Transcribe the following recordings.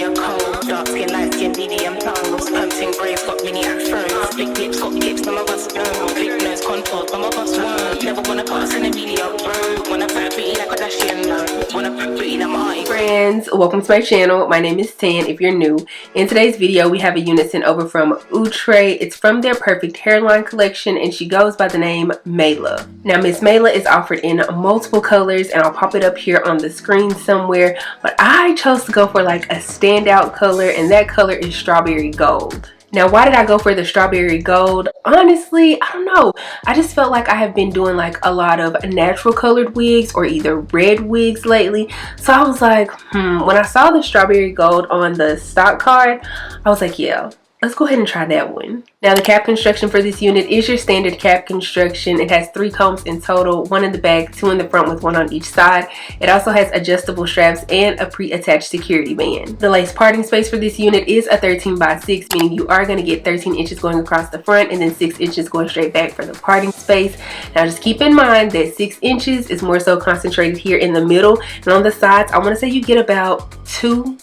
a cold. Dark skin, light skin, medium tones. Pumping braids, got mini afros. Big lips, got tips, some of us don't. Big nose contours, some of us won't. Never wanna pass in a video, bro. Wanna fight pretty like a Kardashian, no. Wanna fight pretty like my friends, welcome to my channel. My name is Tan if you're new. In today's video, we have a unit sent over from Outre. It's from their Perfect Hairline collection and she goes by the name Mailah. Now, Miss Mailah is offered in multiple colors and I'll pop it up here on the screen somewhere. But I chose to go for like a standout color, and that color is strawberry gold. Now, why did I go for the strawberry gold? Honestly, I don't know. I just felt like I have been doing like a lot of natural colored wigs or either red wigs lately. So I was like, when I saw the strawberry gold on the stock card, I was like, yeah, let's go ahead and try that one. Now, the cap construction for this unit is your standard cap construction. It has 3 combs in total, 1 in the back, 2 in the front with 1 on each side. It also has adjustable straps and a pre-attached security band. The lace parting space for this unit is a 13x6, meaning you are going to get 13 inches going across the front and then 6 inches going straight back for the parting space. Now, just keep in mind that 6 inches is more so concentrated here in the middle, and on the sides, I want to say you get about 2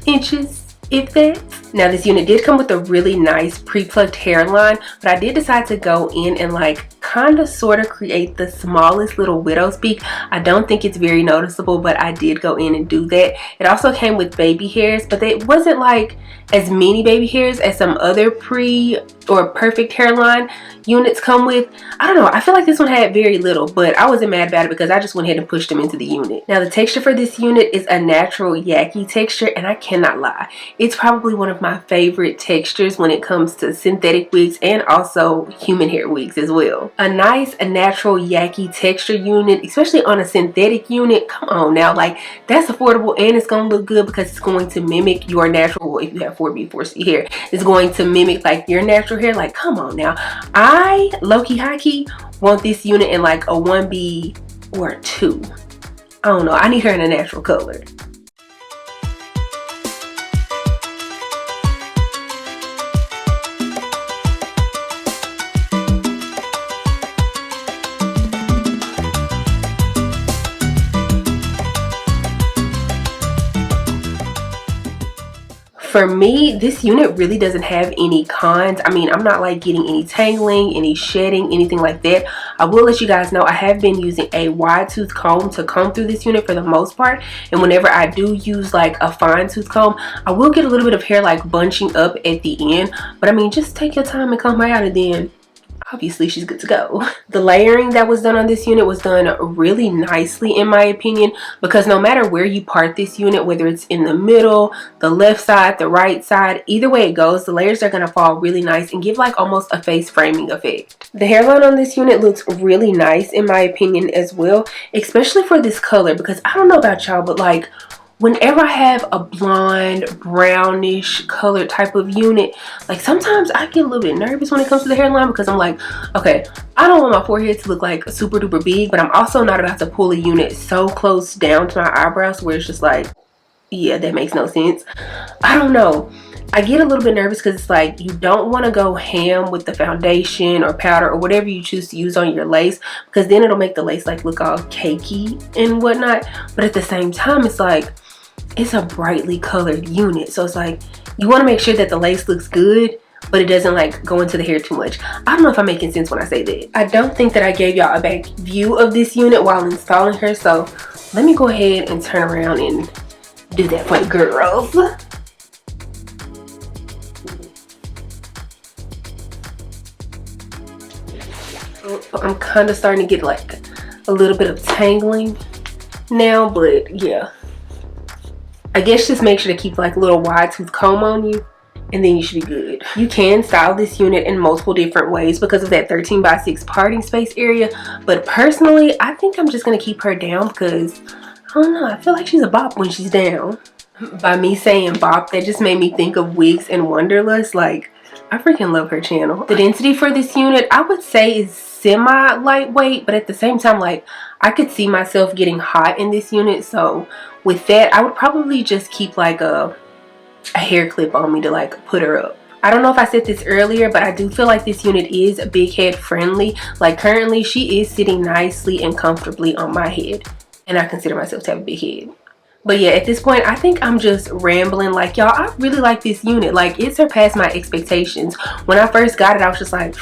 inches. If that. Now, this unit did come with a really nice pre-plucked hairline, but I did decide to go in and like kind of sort of create the smallest little widow's peak. I don't think it's very noticeable, but I did go in and do that. It also came with baby hairs, but it wasn't like as many baby hairs as some other pre or perfect hairline units come with. I don't know, I feel like this one had very little, but I wasn't mad about it because I just went ahead and pushed them into the unit. Now, the texture for this unit is a natural yaki texture, and I cannot lie, it's probably one of my favorite textures when it comes to synthetic wigs and also human hair wigs as well. A nice, a natural yaki texture unit, especially on a synthetic unit, come on now, like that's affordable and it's gonna look good because it's going to mimic your natural, if you have 4B, 4C hair, it's going to mimic like your natural hair. Like, come on now. I low-key, high-key want this unit in like a 1B or a 2. I don't know, I need her in a natural color. For me, this unit really doesn't have any cons. I mean, I'm not like getting any tangling, any shedding, anything like that. I will let you guys know I have been using a wide tooth comb to comb through this unit for the most part. And whenever I do use like a fine tooth comb, I will get a little bit of hair like bunching up at the end. But I mean, just take your time and comb her out, and then obviously she's good to go. The layering that was done on this unit was done really nicely in my opinion, because no matter where you part this unit, whether it's in the middle, the left side, the right side, either way it goes, the layers are going to fall really nice and give like almost a face framing effect. The hairline on this unit looks really nice in my opinion as well, especially for this color, because I don't know about y'all, but like whenever I have a blonde, brownish colored type of unit, like sometimes I get a little bit nervous when it comes to the hairline, because I'm like, okay, I don't want my forehead to look like super duper big, but I'm also not about to pull a unit so close down to my eyebrows where it's just like, yeah, that makes no sense. I don't know. I get a little bit nervous because it's like you don't want to go ham with the foundation or powder or whatever you choose to use on your lace, because then it'll make the lace like look all cakey and whatnot. But at the same time, it's like, it's a brightly colored unit, so it's like you want to make sure that the lace looks good, but it doesn't like go into the hair too much. I don't know if I'm making sense when I say that. I don't think that I gave y'all a back view of this unit while installing her, so let me go ahead and turn around and do that for the girls. I'm kind of starting to get like a little bit of tangling now, but yeah, I guess just make sure to keep like a little wide tooth comb on you and then you should be good. You can style this unit in multiple different ways because of that 13x6 parting space area, but personally I think I'm just gonna keep her down because I don't know, I feel like she's a bop when she's down. By me saying bop, that just made me think of Wigs and Wanderlust. Like, I freaking love her channel. The density for this unit I would say is semi lightweight, but at the same time, like, I could see myself getting hot in this unit, so with that I would probably just keep like a hair clip on me to like put her up. I don't know if I said this earlier, but I do feel like this unit is big head friendly. Like currently she is sitting nicely and comfortably on my head, and I consider myself to have a big head. But yeah, at this point, I think I'm just rambling. Like, y'all, I really like this unit. Like, it surpassed my expectations. When I first got it, I was just like,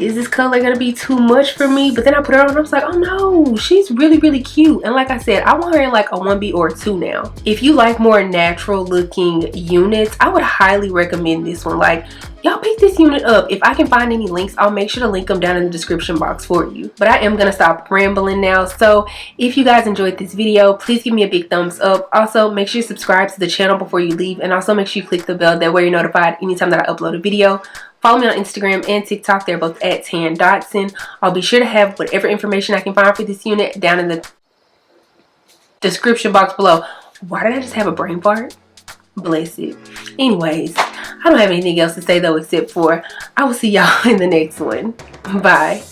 is this color gonna be too much for me? But then I put her on and I was like, oh no, she's really, really cute. And like I said, I want her in like a 1B or a 2 now. If you like more natural looking units, I would highly recommend this one. Like, y'all pick this unit up. If I can find any links, I'll make sure to link them down in the description box for you. But I am gonna stop rambling now. So if you guys enjoyed this video, please give me a big thumbs up. Also, make sure you subscribe to the channel before you leave, and also make sure you click the bell. That way you're notified anytime that I upload a video. Follow me on Instagram and TikTok. They're both at Tan Dotson. I'll be sure to have whatever information I can find for this unit down in the description box below. Why did I just have a brain fart? Bless it. Anyways, I don't have anything else to say though, except for I will see y'all in the next one. Bye.